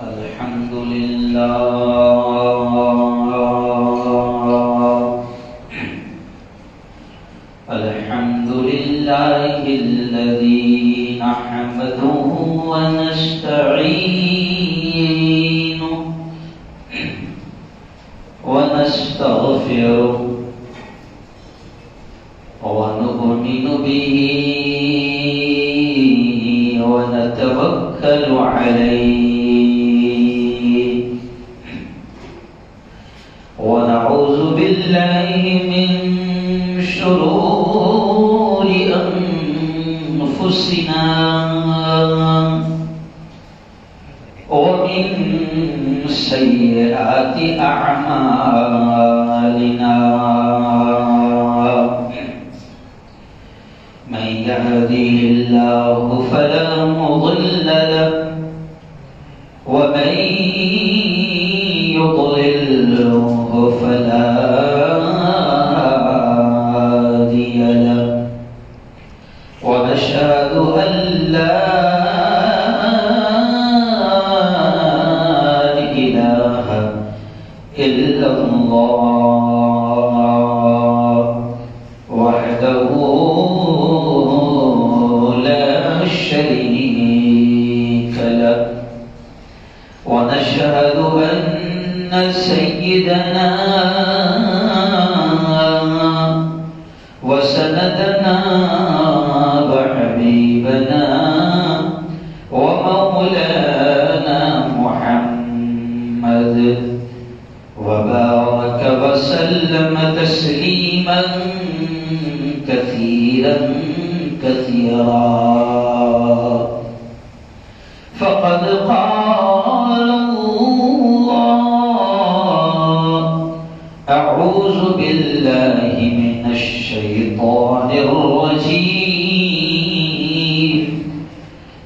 الحمد لله الذي نحمده ونستعينه ونستغفره ونؤمن به ونتوكل عليه ونعوذ بالله من شرور أنفسنا ومن سيئات أعمالنا من يهده الله فلا مضل له ومن يضلله فلا هادي له ونشهد أن لا إله إلا الله وحده لا شريك له ونشهد أن سيدنا وسندنا وحبيبنا ومولانا محمد وبارك وسلم تسليما كثيرا كثيرا فقد قال الله أعوذ بالله من الشيطان الرجيم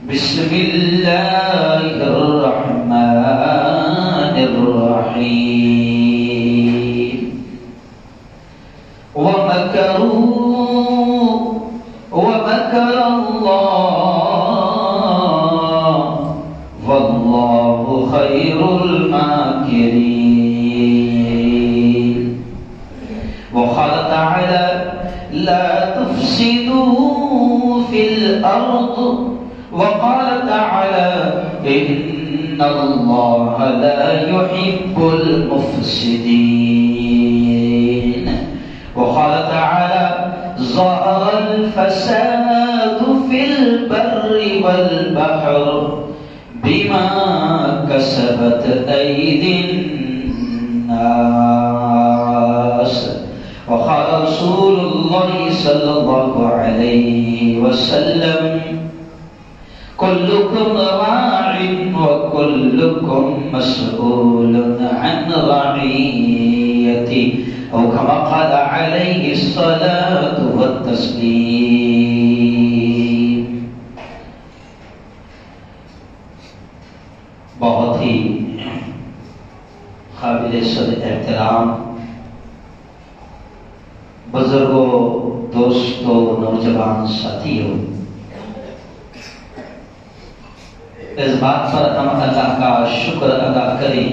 بسم الله الرحمن الرحيم ومكروا ومكر الله والله خير الماكرين وقال تعالى لا تفسدوا في الأرض وقال تعالى إن الله لا يحب المفسدين وقال تعالى ظهر الفساد في البر والبحر بما كسبت أيدي الناس وقال رسول الله صلى الله عليه وسلم كلكم راع وكلكم مسؤول عن رعيته أو كما قال عليه الصلاة والتسليم. بہت ہی قابل صد احترام بزرگوں، دوستوں، نوجوان ساتھیوں، اس بات پر ہم اللہ کا شکر ادا کریں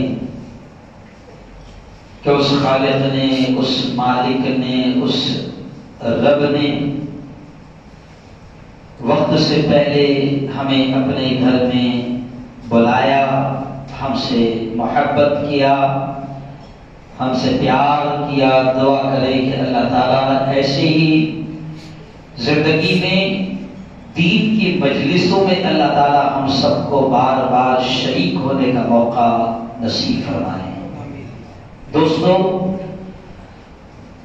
کہ اس خالق نے، اس مالک نے، اس رب نے وقت سے پہلے ہمیں اپنے گھر میں بلایا، ہم سے محبت کیا، ہم سے پیار کیا. دعا کریں کہ اللہ تعالیٰ ایسے ہی زندگی میں دین کی مجلسوں میں اللہ تعالیٰ ہم سب کو بار بار شریک ہونے کا موقع نصیب فرمائے. دوستوں،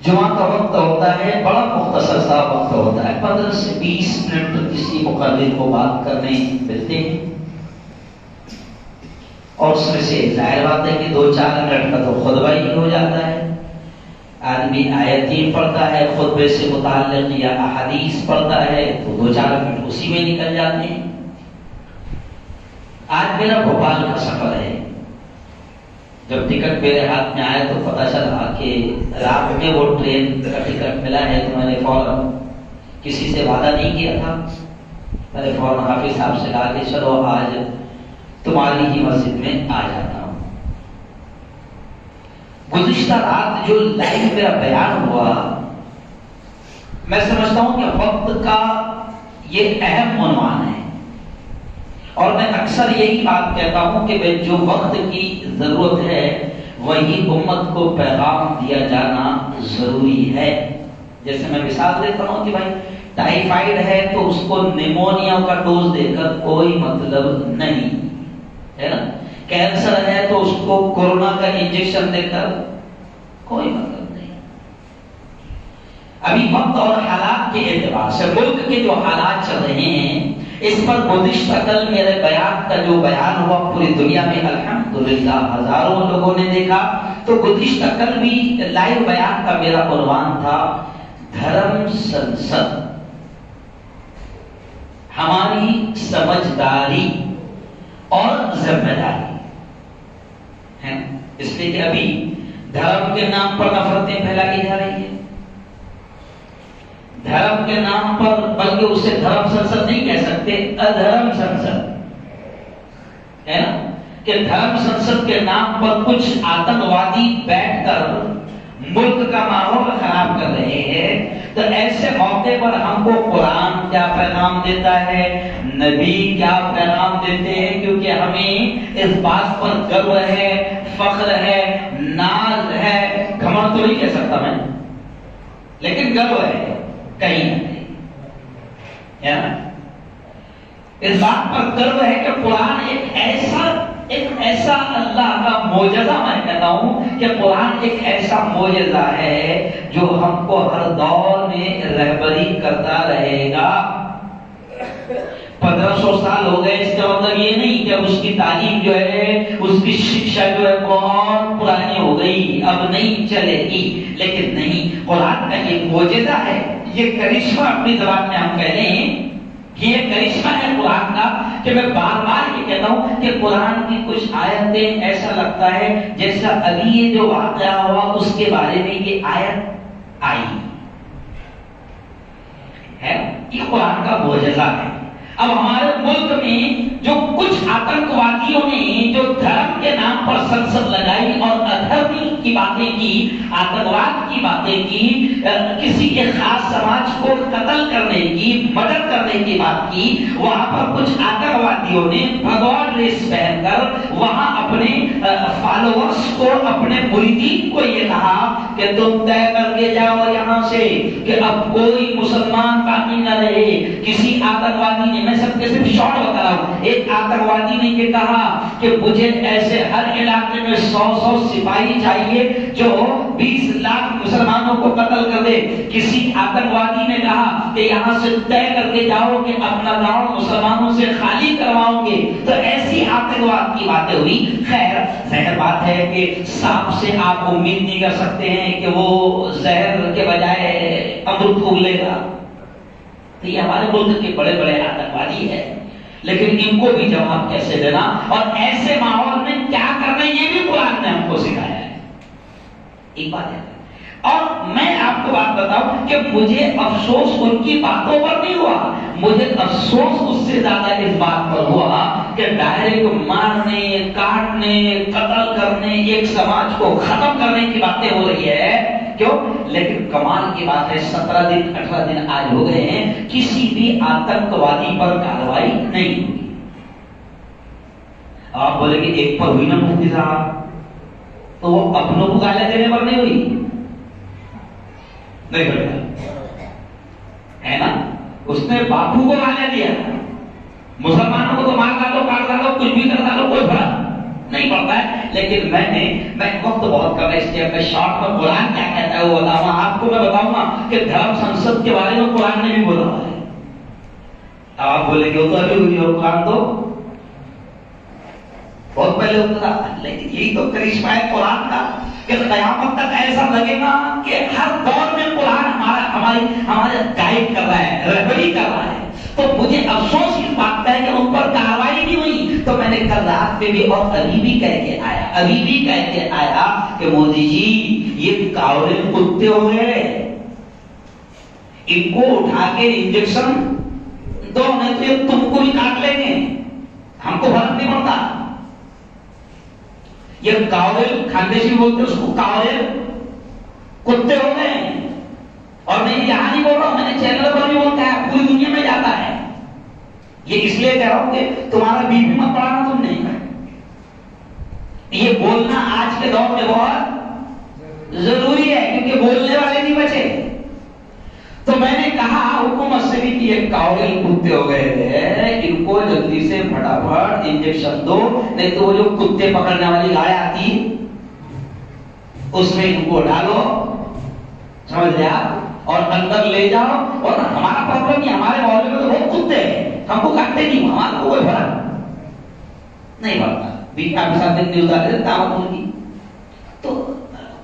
جمعہ کا وقت ہوتا ہے، بڑا مختصر سا وقت ہوتا ہے، 15 سے 20 منٹ کسی مقرر کو بات کرنے ملتے ہیں، اور اس میں سے ظاہر بات ہے کہ 2-4 منٹ کا تو خطبہ ہی ہو جاتا ہے. آدمی آیتیں پڑھتا ہے خطبے سے متعلق یا احادیث پڑھتا ہے تو 2-4 منٹ اسی میں نکل جاتے ہیں. آج میرا بھوپال کا سفر ہے. جب ٹکٹ میرے ہاتھ میں آیا تو پتہ چلا کہ رات میں وہ ٹرین کا ٹکٹ ملا ہے، تو میں نے فوراً کسی سے وعدہ نہیں کیا تھا، میں نے فوراً حافظ صاحب سے کہا کہ چلو آج تمہاری ہی مسجد میں آ جاتا ہوں۔ گزشتہ رات جو لائیو میرا بیان ہوا، میں سمجھتا ہوں کہ وقت کا یہ اہم عنوان ہے، اور میں اکثر یہی بات کہتا ہوں کہ جو وقت کی ضرورت ہے وہی امت کو پیغام دیا جانا ضروری ہے۔ جیسے میں مثال دیتا ہوں کہ بھائی ٹائیفائڈ ہے تو اس کو نیمونیا کا ڈوز دے کر کوئی مطلب نہیں ہے نا، کینسر ہے تو اس کو کورونا کا انجیکشن دے کر کوئی مطلب نہیں۔ ابھی وقت اور حالات کے اعتبار سے ملک کے جو حالات چل رہے ہیں، اس پر گزشتہ کل میرے بیان کا جو بیان ہوا پوری دنیا میں الحمدللہ ہزاروں لوگوں نے دیکھا، تو گزشتہ کل بھی لائیو بیان کا میرا عنوان تھا دھرم سنسد، ہماری سمجھداری اور ذمہ داری ہے۔ اس لیے کہ ابھی دھرم کے نام پر نفرتیں پھیلائی جا رہی ہیں، دھرم کے نام پر، بلکہ اسے دھرم سنسد نہیں کہہ سکتے، ادھرم سنسد ہے نا، کہ دھرم سنسد کے نام پر کچھ آتنکوادی بیٹھ کر ملک کا ماحول خراب کر رہے ہیں۔ تو ایسے موقع پر ہم کو قرآن کیا پیغام دیتا ہے، نبی کیا پیغام دیتے ہیں، کیونکہ ہمیں اس بات پر گرو ہے، فخر ہے، ناز ہے، گھمنڈ تو نہیں کہہ سکتا میں، لیکن گرو ہے کہیں نہ کہیں، اس بات پر گرو ہے کہ قرآن ایک ایسا اللہ کا معجزہ، میں کہتا ہوں کہ قرآن ایک ایسا معجزہ ہے جو ہم کو ہر دور میں رہبری کرتا رہے گا۔ 1500 سال ہو گئے، اس کا مطلب یہ نہیں کہ اس کی تعلیم جو ہے، اس کی شکشا جو ہے بہت پرانی ہو گئی، اب نہیں چلے گی، لیکن نہیں، قرآن کا یہ معجزہ ہے، یہ کرشمہ اپنی زبان میں ہم کہہ رہے ہیں کہ یہ کرشمہ ہے قرآن کا، کہ میں بار بار یہ کہتا ہوں کہ قرآن کی کچھ آیتیں ایسا لگتا ہے جیسا ابھی یہ جو واقعہ ہوا اس کے بارے میں یہ آیت آئی ہے، یہ قرآن کا معجزہ ہے۔ اب ہمارے ملک میں جو کچھ آتنکوادیوں نے جو دھرم کے نام پر سنسد لگائی اور ادھرمی کی باتیں کی، آتنکواد کی باتیں کی، کسی کے خاص سماج کو قتل کرنے کی، مرڈر کرنے کی بات کی، وہاں پر کچھ آتنکوادیوں نے بھگوا ڈریس پہن کر وہاں اپنے فالوورز کو، اپنے مریدین کو یہ کہا کہ تم طے کر کے جاؤ یہاں سے کہ اب کوئی مسلمان باقی نہ رہے۔ کسی آتنکوادی نے، میں سب کے صرف شارٹ بتا رہا ہوں، ایک آتنکوادی نے یہ کہا کہ مجھے ایسے ہر علاقے میں 100 سپاہی چاہیے جو 20 لاکھ مسلمانوں کو قتل کر دے۔ کسی آتنکوادی نے کہا کہ یہاں سے طے کر کے جاؤ کہ اپنا گاؤں مسلمانوں سے خالی کرواؤں گے۔ تو ایسی آتنکواد کی باتیں ہوئی۔ خیر ظاہر بات ہے کہ سانپ سے آپ امید نہیں کر سکتے ہیں کہ وہ زہر کے بجائے امرت اگلے گا، تو یہ ہمارے ملک کے بڑے بڑے آتنکوادی ہیں، لیکن ان کو بھی جواب کیسے دینا اور ایسے ماحول میں کیا کرنا، یہ بھی قرآن نے ہم کو سکھایا ہے۔ ایک بات ہے، اور میں آپ کو بات بتاؤں کہ مجھے افسوس ان کی باتوں پر نہیں ہوا، مجھے افسوس اس سے زیادہ اس بات پر ہوا کہ ڈائریکٹ مارنے، کاٹنے، قتل کرنے، ایک سماج کو ختم کرنے کی باتیں ہو رہی ہے۔ کیوں؟ لیکن کمال کی بات ہے 17 دن 18 دن آج ہو گئے ہیں، کسی بھی آتنکوادی پر کارروائی نہیں ہوئی۔ آپ بولے کہ ایک پر ہوئی نا مفتی صاحب، تو وہ اپنوں کو گالیاں دینے پر نہیں ہوئی، نہیں ہے نا، اس نے باپو کو گالیاں دیا، مسلمانوں کو تو مار ڈالو، کاٹ ڈالو، کچھ بھی کر ڈالو، کوئی فرق نہیں پڑتا ہے۔ لیکن میں وقت بہت کم ہے، اس لیے میں شارٹ میں قرآن کیا کہتا ہے وہ بتاؤں گا آپ کو۔ میں بتاؤں گا کہ دھرم سنسد کے بارے میں قرآن نے بھی بولا ہے۔ آپ بولے کہ وہ تو ابھی ہوئی، اور قرآن تو بہت پہلے ہوتا تھا، لیکن یہی تو کرشمہ ہے قرآن کا کہ قیامت تک ایسا لگے گا کہ ہر دور میں قرآن ہمارے گائیڈ کر رہا ہے، رہبری کر رہا ہے۔ تو مجھے افسوس اس بات کا ہے کہ ان پر کارروائی نہیں ہوئی۔ تو میں نے کل رات میں بھی اور ابھی بھی کہہ کے آیا کہ مودی جی یہ کاوڑے کتے ہو گئے، ان کو اٹھا کے انجیکشن دو، نہیں تو یہ تم کو بھی کاٹ لیں گے، ہم کو فرق نہیں پڑتا۔ یہ کاویل خاندیشی بولتے اس کو، کاویل کتے ہو گئے ہیں. اور میں یہاں نہیں بول رہا ہوں، میں نے چینل پر بھی بولتا ہے، پوری دنیا میں جاتا ہے. یہ اس لیے کہہ رہا ہوں کہ تمہارا بی پی مت بڑھانا تم نے. یہ بولنا آج کے دور میں بہت ضروری ہے کیونکہ بولنے والے نہیں بچے. تو میں نے کہا حکومت سے بھی کہ یہ کاویل کتے ہو گئے تھے، ان کو جلدی سے پھٹافٹ انجیکشن دو، نہیں تو وہ جو کتے پکڑنے والی گائے آتی اس میں ان کو ڈالو، سمجھ لیا، اور اندر لے جاؤ. اور ہمارا پرابلم نہیں، ہمارے محلے میں تو بہت کتے ہیں، ہم کو کاٹتے نہیں، ہمارا کوئی فرق نہیں پڑتا. آپ ساتھ نیوز آ رہے دعوت ان کی، تو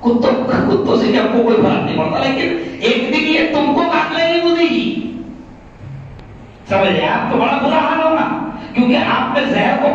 کتوں سے بھی آپ کو کوئی فرق نہیں پڑتا، لیکن ایک دن یہ تم کو کاٹ لیں گے مودی جی، سمجھ لیا. آپ کو بڑا برا حال ہوگا کیونکہ آپ میں زہر کو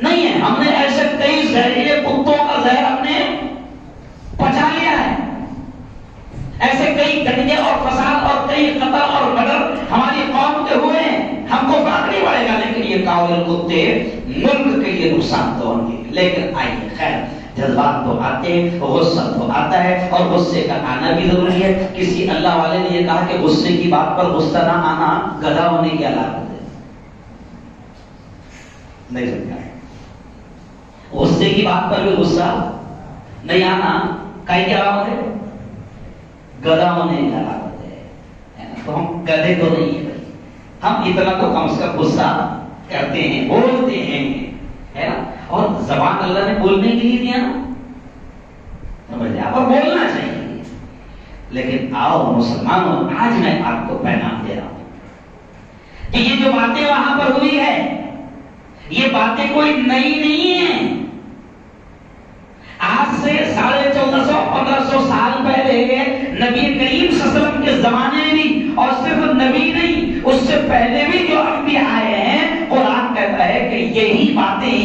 نہیں ہے. ہم نے ایسے کئی زہریلے کتوں کا زہر ہم نے پہنچا لیا ہے. ایسے کئی دنگے اور فساد اور کئی قتل اور مردر ہماری قوم کے ہوئے ہیں، ہم کو فرق نہیں پڑے گا. لیکن یہ کاویل کتے ملک کے لیے نقصان تو ہوں گے. لیکن آئیے خیر، جذبات تو آتے ہیں، غصہ تو آتا ہے، اور غصے کا آنا بھی ضروری ہے. کسی اللہ والے نے یہ کہا کہ غصے کی بات پر غصہ نہ آنا گدھا ہونے کی علامت ہے. نہیں سمجھا؟ غصے کی بات پر بھی غصہ نہیں آنا کئی کیا علامت ہے؟ گدھا ہونے کی علامت ہے. تو ہم گدھے تو نہیں ہیں، ہم اتنا تو کم سے کم غصہ کرتے ہیں، بولتے ہیں، ہے نا. اور زبان اللہ نے بولنے کے لیے دیا نا، سمجھ لیا، اور بولنا چاہیے. لیکن آؤ مسلمانوں، آج میں آپ کو پیغام دے رہا ہوں کہ یہ جو باتیں وہاں پر ہوئی ہے، یہ باتیں کوئی نئی نہیں ہیں. آج سے 1450-1500 سال پہلے نبی کریم صلی اللہ علیہ وسلم کے زمانے میں بھی، اور صرف نبی نہیں، اس سے پہلے بھی جو انبیاء آئے ہیں، قرآن کہتا ہے کہ یہی باتیں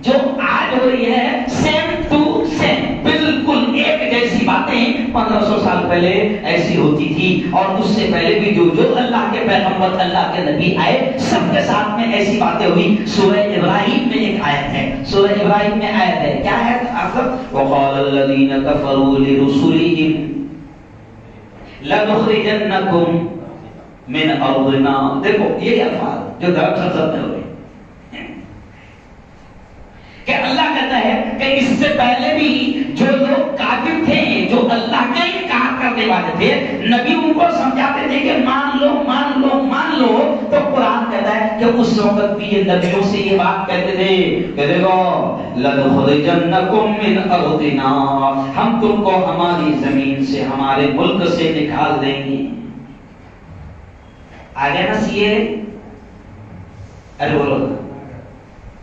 جو آج ہو رہی ہے سیم ٹو سیم، بالکل ایک جیسی باتیں 1500 سال پہلے ایسی ہوتی تھی. اور اس سے پہلے بھی جو اللہ کے پیغمبر، اللہ کے نبی آئے، سب کے ساتھ میں ایسی باتیں ہوئی. سورہ ابراہیم میں ایک آیت ہے، سورہ ابراہیم میں آیت ہے، کیا ہے؟ وَقَالَ الَّذِينَ كَفَرُوا لِرُسُلِهِمْ لَنُخْرِجَنَّكُمْ مِنْ أَرْضِنَا. دیکھو یہ الفاظ جو درد سرزد میں ہوئے کہ اللہ کہتا ہے کہ اس سے پہلے بھی جو لوگ کافر تھے، جو اللہ کے انکار کرنے والے تھے، نبی ان کو سمجھاتے تھے کہ مان لو مان لو مان لو. تو قرآن کہتا ہے کہ اس وقت بھی یہ نبیوں سے یہ بات کہتے تھے کہ دیکھو لَنُخْرِجَنَّكُمْ مِنْ أَرْضِنَا، ہم تم کو ہماری زمین سے، ہمارے ملک سے نکال دیں گے. آگے نا سیے، ارے بولو،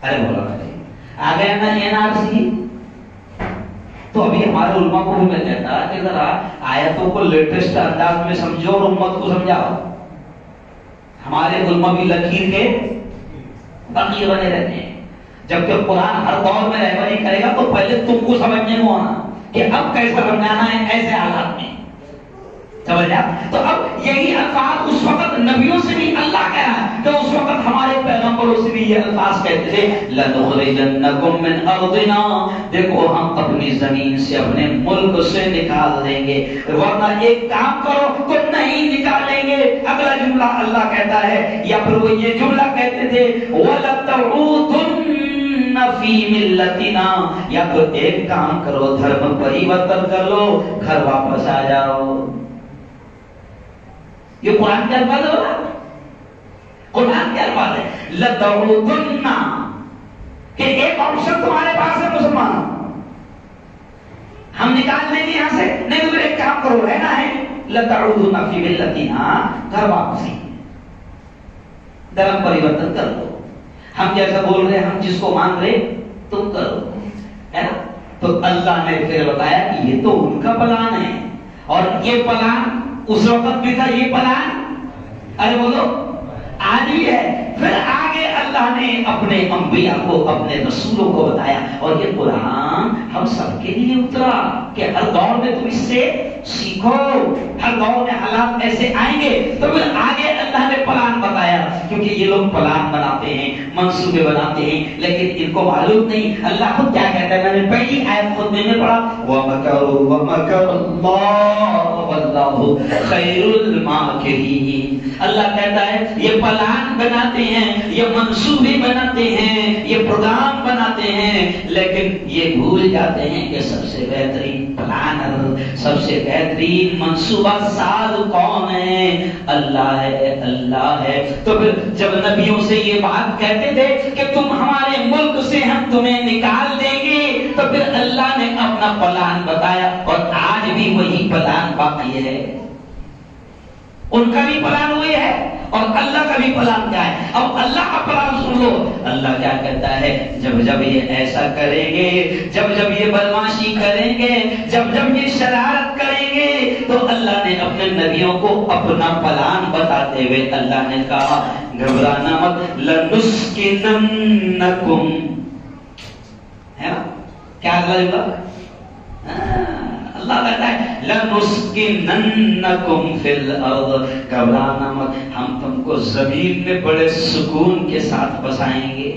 ارے بولو، آگے نا این آر سی. تو ابھی ہمارے علماء کو بھی میں کہتا کہ ذرا آیتوں کو لیٹسٹ انداز میں سمجھو اور امت کو سمجھاؤ. ہمارے علماء بھی لکیر کے بقیے بنے رہتے ہیں، جبکہ قرآن ہر دور میں رہبری کرے گا تو پہلے تم کو سمجھنے کو آنا کہ اب کیسا سمجھانا ہے ایسے حالات میں، سمجھا. تو اب یہی الفاظ اس وقت نبیوں سے بھی اللہ کہہ رہا ہے کہ اس وقت ہمارے پیغمبروں سے بھی یہ الفاظ کہتے تھے لَنُخْرِجَنَّكُمْ مِنْ أَرْضِنَا، دیکھو ہم اپنی زمین سے، اپنے ملک سے نکال دیں گے، ورنہ ایک کام کرو تو نہیں نکالیں گے. اگلا جملہ اللہ کہتا ہے، یا پھر وہ یہ جملہ کہتے تھے وَلَتَعُودُنَّ فِي مِلَّتِنَا، یا تو ایک کام کرو، دھرم پریورتن کر لو، گھر واپس آ جاؤ. یہ قرآن کے الفاظ ہے، قرآن کے الفاظ ہے لَتَعُودُنَّ، کہ ایک آپشن تمہارے پاس ہے مسلمانوں، ہم نکال دیں گے یہاں سے، نہیں تو ایک کام کرو، رہنا ہے لَتَعُودُنَّ فِي مِلَّتِنَا، گھر واپس ہی، دھرم پریورتن کر دو. ہم جیسا بول رہے، ہم جس کو مان رہے تم کرو، ہے نا. تو اللہ نے پھر بتایا کہ یہ تو ان کا پلان ہے، اور یہ پلان اس وقت بھی تھا، یہ پلان ارے بولو آج بھی ہے. پھر آج آگے اللہ نے اپنے انبیاء کو اپنے رسولوں کو بتایا اور یہ قرآن ہم سب کے لیے اترا کہ ہر دور میں تم اس سے سیکھو. ہر دور میں حالات ایسے آئیں گے تو پھر آگے اللہ نے پلان بتایا کیونکہ یہ لوگ پلان بناتے ہیں منصوبے بناتے ہیں لیکن ان کو معلوم نہیں اللہ خود کیا کہتا ہے. میں نے پہلی آیت خود میں پڑھا وَمَكَرُوا وَمَكَرَ اللَّهُ وَاللَّهُ خَيْرُ الْمَاكِرِينَ. اللہ کہتا ہے یہ پلان بناتے ہیں یہ منصوبے بناتے ہیں یہ پروگرام بناتے ہیں لیکن یہ بھول جاتے ہیں کہ سب سے بہترین پلانر سب سے بہترین منصوبہ ساز کون ہے؟ اللہ ہے اللہ ہے. تو پھر جب نبیوں سے یہ بات کہتے تھے کہ تم ہمارے ملک سے ہم تمہیں نکال دیں گے تو پھر اللہ نے اپنا پلان بتایا اور آج بھی وہی پلان باقی ہے. ان کا بھی پلان وہی ہے اور اللہ کا بھی پلان کیا ہے. اب اللہ کا پلان سن لو. اللہ کیا کہتا ہے جب جب یہ ایسا کریں گے جب جب یہ بدماشی کریں گے جب جب یہ شرارت کریں گے تو اللہ نے اپنے نبیوں کو اپنا پلان بتاتے ہوئے اللہ نے کہا گھبرانا مت لنسکننکم ہے نا کیا ہوگا. اللہ کہتا ہے لنسکننکم فی الارض گھبرانا مت ہم تم کو زمین میں بڑے سکون کے ساتھ بسائیں گے.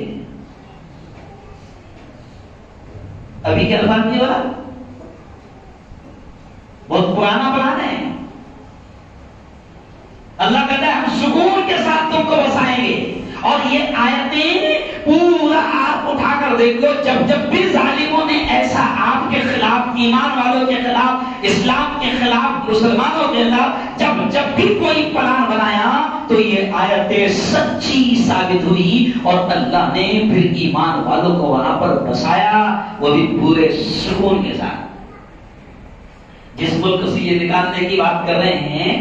ابھی کیا بات نہیں ہو رہا بہت پرانا پلان ہے. اللہ کہتا ہے ہم سکون کے ساتھ تم کو بسائیں گے. اور یہ آیتیں پورا آپ اٹھا کر دیکھ لو جب جب بھی ظالموں نے ایسا آپ کے خلاف ایمان والوں کے خلاف اسلام کے خلاف مسلمانوں کے خلاف جب جب بھی کوئی پلان بنایا تو یہ آیتیں سچی ثابت ہوئی اور اللہ نے پھر ایمان والوں کو وہاں پر بسایا وہ بھی پورے سکون کے ساتھ. جس ملک سے یہ نکالنے کی بات کر رہے ہیں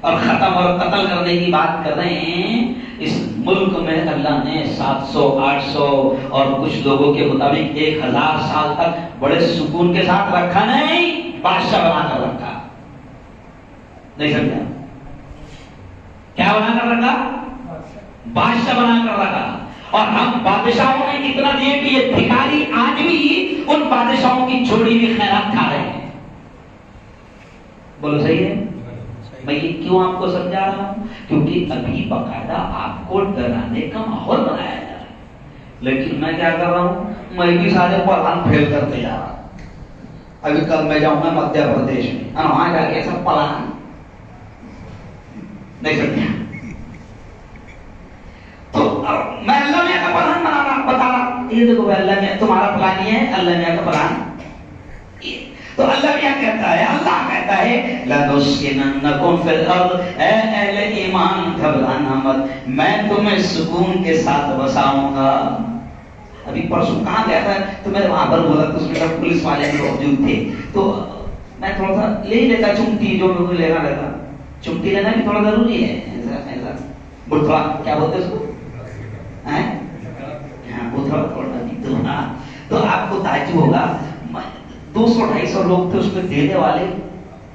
اور ختم اور قتل کرنے کی بات کر رہے ہیں اس ملک میں اللہ نے 700 800 اور کچھ لوگوں کے مطابق 1000 سال تک بڑے سکون کے ساتھ رکھا نہیں بادشاہ بنا کر رکھا. نہیں سمجھا کیا بنا کر رکھا بادشاہ بنا کر رکھا. اور ہم بادشاہوں نے اتنا دیے کہ یہ بھکاری آج بھی ان بادشاہوں کی چھوڑی ہوئی خیرات کھا رہے ہیں. بولو صحیح ہے. میں یہ کیوں آپ کو سمجھا رہا ہوں کیونکہ ابھی باقاعدہ آپ کو ڈرانے کا ماحول بنایا جا رہا ہے. لیکن میں کیا کر رہا ہوں میں بھی سارے پلان پھیل کرتے جا رہا ہوں. ابھی کل میں جاؤں گا مدھیہ پردیش میں اور وہاں جا کے سب پلان نہیں سمجھا. تو میں اللہ میاں کا پلان بتا رہا یہ دیکھو اللہ میاں تمہارا پلان یہ ہے اللہ میاں کا پلان. تو اللہ کیا کہتا ہے اللہ کہتا ہے لنسکننکم فی الارض اے اہل ایمان گھبرانا مت میں تمہیں سکون کے ساتھ بساؤں گا. ابھی پرسوں کہاں گیا تھا تو میں وہاں پر بولا تو اس میں سب پولیس والے بھی موجود تھے تو میں تھوڑا سا لے ہی لیتا چمٹی جو مجھے لینا رہتا. چمٹی لینا بھی تھوڑا ضروری ہے. بٹھوا کیا بولتے اس کو بٹھوا تھوڑا تو آپ کو تعجب ہوگا 200-250 لوگ تھے اس میں دینے والے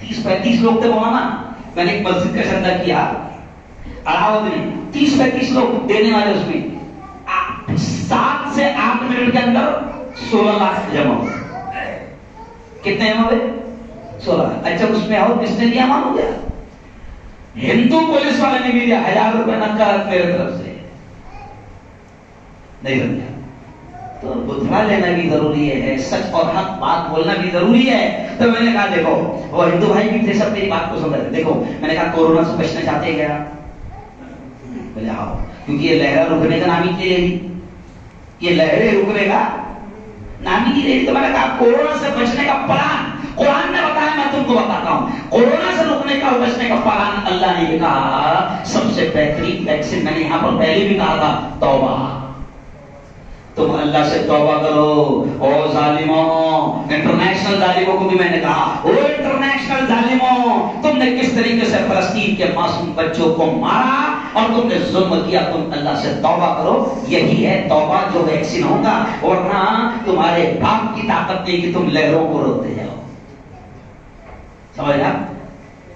30-35 لوگ تھے مولانا. میں نے ایک مسجد کا چندہ کیا 30-35 لوگ دینے والے اس میں 7 سے 8 منٹ کے اندر 16 لاکھ جمع ہو. کتنے جمع ہوئے 16. اچھا اس میں اور کس نے دیا معلوم ہو گیا ہندو پولیس والے نے بھی دیا 1000 روپے نقد میرے طرف سے. نہیں سمجھا تو بتوا لینا بھی ضروری ہے سچ اور حق بات بولنا بھی ضروری ہے. تو میں نے کہا دیکھو وہ ہندو بھائی بھی تھے سب میری بات کو سمجھ. دیکھو میں نے کہا کورونا سے بچنا چاہتے کیا بولے آؤ کیونکہ یہ لہر رکنے کا نام ہی نہیں لے گی. یہ لہریں رکنے کا نام ہی نہیں لے گی. تو میں نے کہا کورونا سے بچنے کا پلان قرآن نے بتایا میں تم کو بتاتا ہوں. کورونا سے رکنے کا بچنے کا پلان اللہ نے کہا سب سے بہترین ویکسین میں نے یہاں پر پہلے بھی کہا تھا توبہ. تم اللہ سے توبہ کرو. او ظالموں انٹرنیشنل ظالموں کو بھی میں نے کہا او انٹرنیشنل ظالموں تم نے کس طریقے سے فلسطین کے معصوم بچوں کو مارا اور تم نے ظلم کیا. تم اللہ سے توبہ کرو. یہی ہے توبہ جو ویکسین ہوگا. ورنہ تمہارے باپ کی طاقت نہیں کہ تم لہروں کو روکتے جاؤ. سمجھا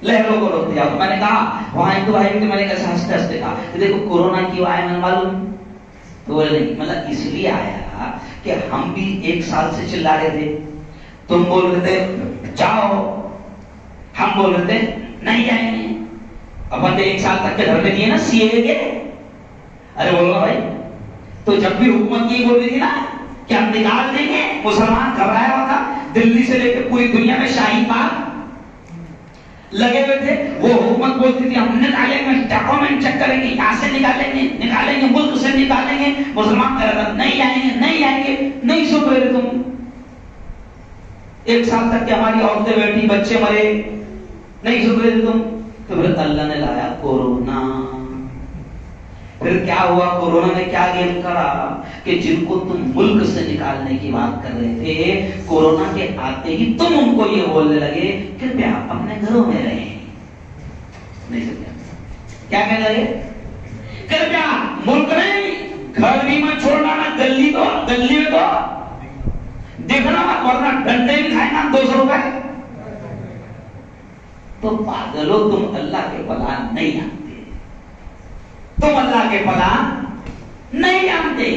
لہروں کو روکتے جاؤ. میں نے کہا وہاں ایک بھائی میں نے کیسے ہنستے ہنستے کہا دیکھو کورونا کیوں آیا میں معلوم تو وہ نہیں، مطلب اس لیے آیا کہ ہم بھی 1 سال سے چلا رہے تھے، تم بول رہے تھے جاؤ، ہم بول رہے تھے نہیں جائیں گے، اپن نے 1 سال تک کے دھرنے دیے نا سی اے کے، ارے بولو بھائی، تو جب بھی حکومت یہ بول رہی تھی نا کہ ہم نکال دیں گے، مسلمان گھبرایا ہوا تھا، دلی سے لے کے پوری دنیا میں شاہی باغ لگے ہوئے تھے، وہ حکومت بولتی تھی ہم نکالیں گے، ڈاکومنٹ چیک کریں گے، یہاں سے نکالیں گے، ملک سے نکالیں گے، مسلمان کہہ رہا تھا نہیں آئیں گے، نہیں آئیں گے، نہیں سن رہے تم، 1 سال تک کہ ہماری عورتیں بیٹھی، بچے مرے، نہیں سن رہے تم، تو پھر اللہ نے لایا کورونا، پھر کیا ہوا، کورونا نے کیا گیم کرا کہ جن کو تم ملک سے نکالنے کی بات کر رہے تھے، کورونا کے آتے ہی تم ان کو یہ بولنے لگے کرپیا اپنے گھروں میں رہیں، نہیں سمجھا کیا کہنے لگے، کرپیا ملک نہیں، گھر بھی مت چھوڑنا، نا گلی میں تو دیکھنا مت، ورنہ ڈنڈے بھی کھائے نا 200 روپے، تو پاگلو تم اللہ کے پلان نہیں جانتے، تم اللہ کے پلان نہیں جانتے،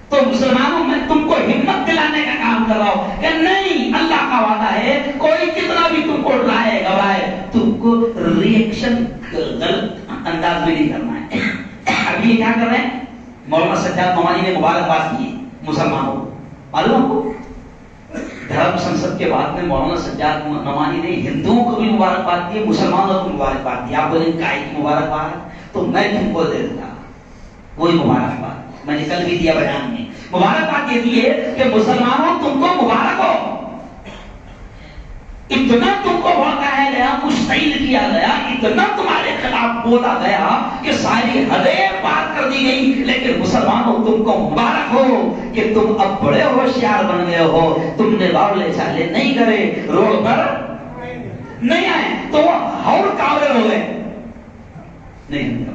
تو مسلمانوں میں تم کو ہمت دلانے کا کام کر رہا ہوں کہ نہیں، اللہ کا وعدہ ہے کوئی کتنا بھی تم کو ڈرائے گھبرائے، تم کو ریئیکشن غلط انداز میں نہیں کرنا ہے۔ ابھی یہ کیا کر رہے ہیں، مولانا سجاد نعمانی نے مبارکباد کی مسلمانوں کو، معلوم آپ کو، دھرم سنسد کے بعد میں مولانا سجاد نعمانی نے ہندوؤں کو بھی مبارکباد دی، مسلمانوں کو مبارکباد دی، آپ بولیں کائے کی مبارکباد، تو میں تم کو دے دوں گا وہی مبارکباد، میں نے کل بھی دیا بیان میں، مبارکباد یہ دی ہے کہ مسلمانوں تم کو مبارک ہو، اتنا تم کو بھڑکایا گیا، مشتعل کیا گیا، اتنا تمہارے خلاف بولا گیا کہ ساری حدیں پار کر دی گئی، لیکن مسلمانوں تم کو مبارک ہو کہ تم اب بڑے ہوشیار بن گئے ہو، تم نے باولے چالے نہیں کرے، روڈ پر نہیں آئے، تو وہ اور کاوڑ ہو گئے، نہیں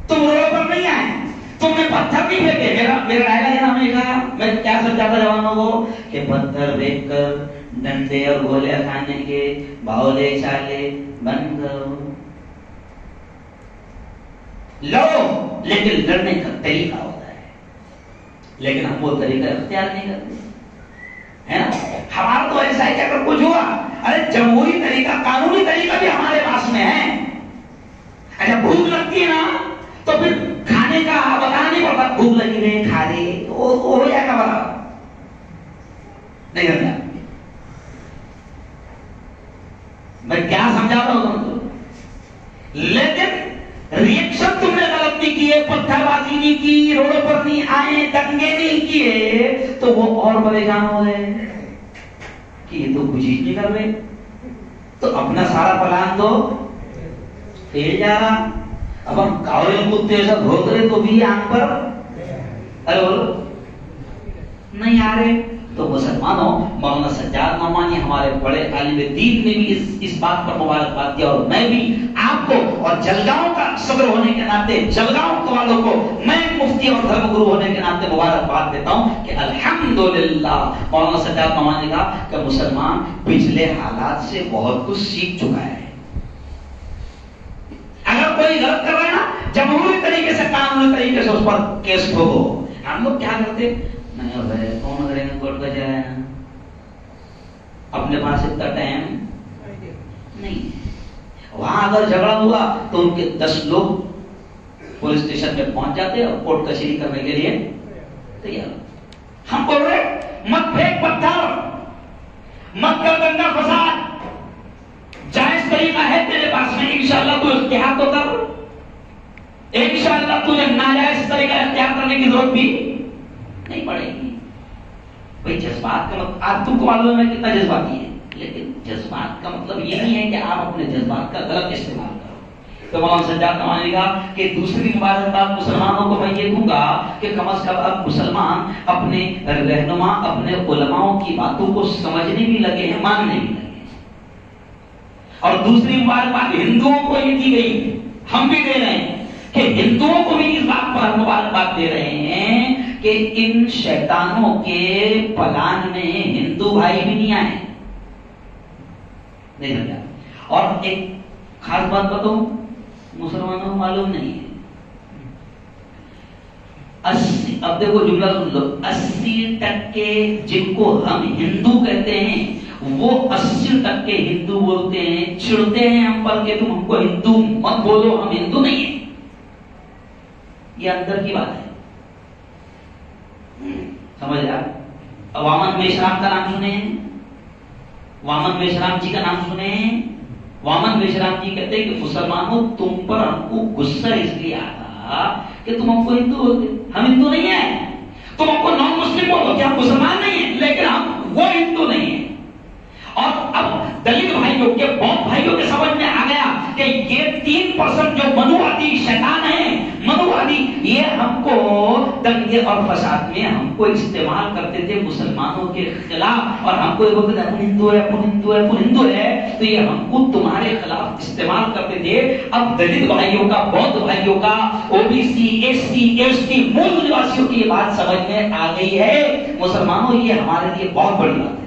تم روڈ پر نہیں آئے، تم نے پتھر نہیں پھینکے، میرا ڈائلاگ ہے نا، ہم نے کہا، میں کیا سمجھاتا جوانوں کو کہ پتھر پھینک کر ڈنڈے اور گولے کھانے کے باولے چالے بن کرو، لڑو، لیکن لڑنے کا طریقہ ہوتا ہے، لیکن ہم وہ طریقہ اختیار نہیں کرتے، ہے نا، ہمارا تو ایسا ہے کہ اگر کچھ ہوا، ارے جمہوری طریقہ، قانونی طریقہ بھی ہمارے پاس میں ہے، اچھا بھوک لگتی ہے نا تو پھر کھانے کا بتانا نہیں پڑتا، بھوک لگی رہے کھا رہے، وہ ہو جائے گا، بتا نہیں کرتا، میں کیا سمجھاتا ہوں تم کو، لیکن ریئیکشن تم نے غلط نہیں کیے، پتھر بازی نہیں کی، روڈ پر نہیں آئے، دنگے نہیں کیے، تو وہ اور پریشان ہو گئے کہ یہ تو کچھ ہی نہیں کر رہے، تو اپنا سارا پلان تو فیل جا رہا، اب ہم کاوڑے کتے ایسا بھوک رہے تو بھی آنکھ پر ارے بولو نہیں آ رہے، تو مسلمانوں مولانا سجاد نعمانی ہمارے بڑے عالم دین نے بھی اس بات پر مبارکباد دیا، اور میں بھی آپ کو اور جلگاؤں کا صدر ہونے کے ناطے جلگاؤں والوں کو میں مفتی اور دھرم گرو ہونے کے ناطے مبارکباد دیتا ہوں کہ الحمدللہ مولانا سجاد نعمانی کا کہ مسلمان پچھلے حالات سے بہت کچھ سیکھ چکا ہے، اگر کوئی غلط کر رہا ہے نا جمہوری طریقے سے، قانونی طریقے سے اس پر کیس ٹھوکو، ہم لوگ کیا کرتے، نہیں بھائی کون کریں گے کورٹ کا جائے، اپنے پاس اتنا ٹائم نہیں، وہاں اگر جھگڑا ہوا تو ان کے 10 لوگ پولیس اسٹیشن میں پہنچ جاتے اور کورٹ کچہری کرنے کے لیے تیار، ہم بول رہے مت پھینک پتھر، مت کر دنگا فساد، جائز طریقہ ہے تیرے پاس میں، انشاءاللہ تو اختیار تو کر، انشاءاللہ تجھے ناجائز طریقہ اختیار کرنے کی ضرورت بھی نہیں پڑے گی۔ بھائی جذبات کا مطلب آپ تم کو معلوم ہے کتنا جذباتی ہے، لیکن جذبات کا مطلب یہ نہیں ہے کہ آپ اپنے جذبات کا غلط استعمال کرو۔ تو مولانا سجاد نعمانی نے کہا کہ دوسری مبارکباد مسلمانوں کو میں یہ دوں گا کہ کم از کم اب مسلمان اپنے رہنما، اپنے علماؤں کی باتوں کو سمجھنے بھی لگے ہیں، ماننے بھی لگے ہیں، اور دوسری مبارکباد ہندوؤں کو یہ دی گئی، ہم بھی دے رہے ہیں کہ ہندوؤں کو بھی اس بات پر مبارکباد دے رہے ہیں کہ ان شیطانوں کے پلان میں ہندو بھائی بھی نہیں آئے، نہیں سمجھا۔ اور ایک خاص بات بتاؤں، مسلمانوں کو معلوم نہیں ہے اب دیکھو جملہ سن لو، 80% جن کو ہم ہندو کہتے ہیں وہ 80% ہندو بولتے ہیں، چھڑتے ہیں ہم پر کہ تم ہم کو ہندو مت بولو، ہم ہندو نہیں ہیں۔ یہ اندر کی بات ہے، سمجھ رہا؟ وامن میشرام کا نام سنے ہیں؟ وامن میشرام جی کا نام سنے ہیں؟ وامن میشرام جی کہتے ہیں کہ مسلمانوں تم پر ہم کو غصہ اس لیے آتا کہ تم ہم کو ہندو بولتے، ہم ہندو نہیں ہیں، تم ہم کو نان مسلم بولو کہ ہم مسلمان نہیں ہیں، لیکن ہم وہ ہندو نہیں ہیں۔ اور اب دلت بھائیوں کے بودھ بھائیوں کے سمجھ میں آ گیا کہ یہ 3% جو منووادی شیطان ہیں، منووادی، یہ ہم کو دنگے اور فساد میں ہم کو استعمال کرتے تھے مسلمانوں کے خلاف، اور ہم کو یہ بولتے تھے اپن ہندو ہے، اپن ہندو ہے، اپن ہندو ہے، تو یہ ہم کو تمہارے خلاف استعمال کرتے تھے۔ اب دلت بھائیوں کا، بودھ بھائیوں کا، OBC SC مول نواسیوں کی یہ بات سمجھ میں آ گئی ہے۔ مسلمانوں یہ ہمارے لیے بہت بڑی بات ہے،